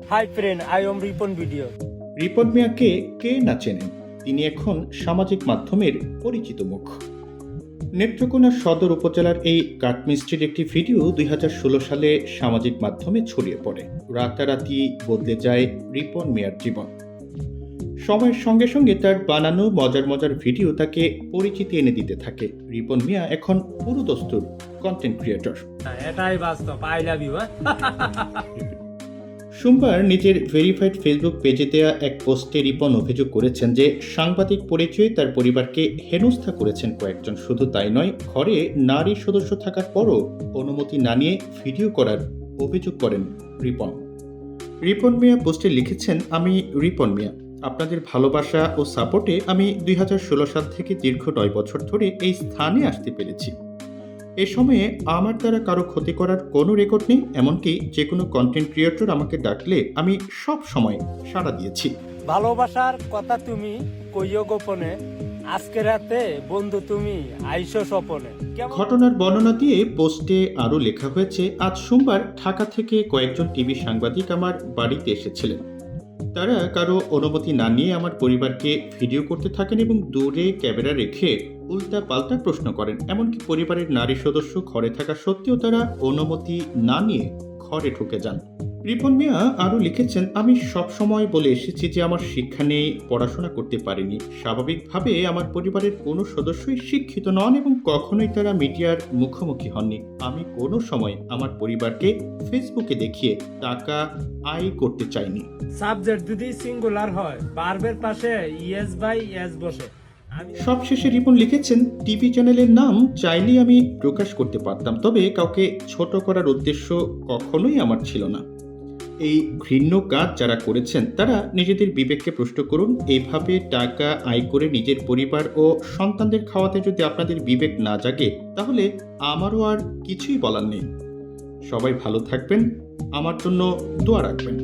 Hi friend, I am Ripon Video. Ripon মিয়াকে কে না চেনেন? তিনি এখন সামাজিক মাধ্যমের পরিচিত মুখ। নেত্রকোনা সদর উপজেলার এই কাঠমিস্ত্রির একটি ভিডিও ২০১৬ সালে সামাজিক মাধ্যমে ছড়িয়ে পড়ে। রাতারাতি বদলে যায় রিপন মিয়ার জীবন। সময়ের সঙ্গে সঙ্গে তার বানানো মজার মজার ভিডিও তাকে পরিচিতি এনে দিতে থাকে। রিপন মিয়া এখন পুরোদস্তুর কন্টেন্ট ক্রিয়েটর। এটাই বাস্তব, আই লাভ ইউ। সোমবার নিজের ভেরিফাইড ফেসবুক পেজে দেয়া এক পোস্টে রিপন অভিযোগ করেছেন যে সাংবাদিক পরিচয়ে তার পরিবারকে হেনস্থা করেছেন কয়েকজন। শুধু তাই নয়, ঘরে নারী সদস্য থাকার পরও অনুমতি না নিয়ে ভিডিও করার অভিযোগ করেন রিপন। রিপন মিয়া পোস্টে লিখেছেন, আমি রিপন মিয়া, আপনাদের ভালোবাসা ও সাপোর্টে আমি ২০১৬ সাল থেকে দীর্ঘ ৯ বছর ধরে এই স্থানে আসতে পেরেছি। এ সময়ে আমার দ্বারা কারো ক্ষতি করার কোনো রেকর্ড নেই। এমনকি যে কোনো কন্টেন্ট ক্রিয়েটর আমাকে ডাকলে আমি সব সময় সাড়া দিয়েছি। ভালোবাসার কথা তুমি কইও গোপনে, আজকে রাতে বন্ধু তুমি আইসো স্বপনে। ঘটনার বর্ণনা দিয়ে পোস্টে আরও লেখা হয়েছে, আজ সোমবার ঢাকা থেকে কয়েকজন টিভি সাংবাদিক আমার বাড়িতে এসেছিলেন। তারা কারো অনুমতি না নিয়ে আমার পরিবারকে ভিডিও করতে থাকেন এবং দূরে ক্যামেরা রেখে উল্টা পাল্টা প্রশ্ন করেন। এমনকি পরিবারের নারী সদস্য ঘরে থাকা সত্ত্বেও তারা অনুমতি না নিয়ে ঘরে ঢুকে যান। রিপন মিয়া আরও লিখেছেন, আমি সবসময় বলে এসেছি যে আমার শিক্ষা নেই, পড়াশোনা করতে পারিনি। স্বাভাবিকভাবে আমার পরিবারের কোনো সদস্যই শিক্ষিত নন এবং কখনোই তারা মিডিয়ার মুখোমুখি হননি। আমি কোনো সময় আমার পরিবারকে ফেসবুকে দেখিয়ে টাকা আয় করতে চাইনি। সাবজেক্ট যদি সিঙ্গুলার হয়, ভার্বের পাশে ইয়েস বাই এস বসে। সবশেষে রিপন লিখেছেন, টিভি চ্যানেলের নাম চাইলেই আমি প্রকাশ করতে পারতাম, তবে কাউকে ছোট করার উদ্দেশ্য কখনোই আমার ছিল না। এই ঘৃণ্য কাজ যারা করেছেন তারা নিজেদের বিবেককে প্রশ্ন করুন। এইভাবে টাকা আয় করে নিজের পরিবার ও সন্তানদের খাওয়াতে যদি আপনাদের বিবেক না জাগে, তাহলে আমারও আর কিছুই বলার নেই। সবাই ভালো থাকবেন, আমার জন্য দোয়া রাখবেন।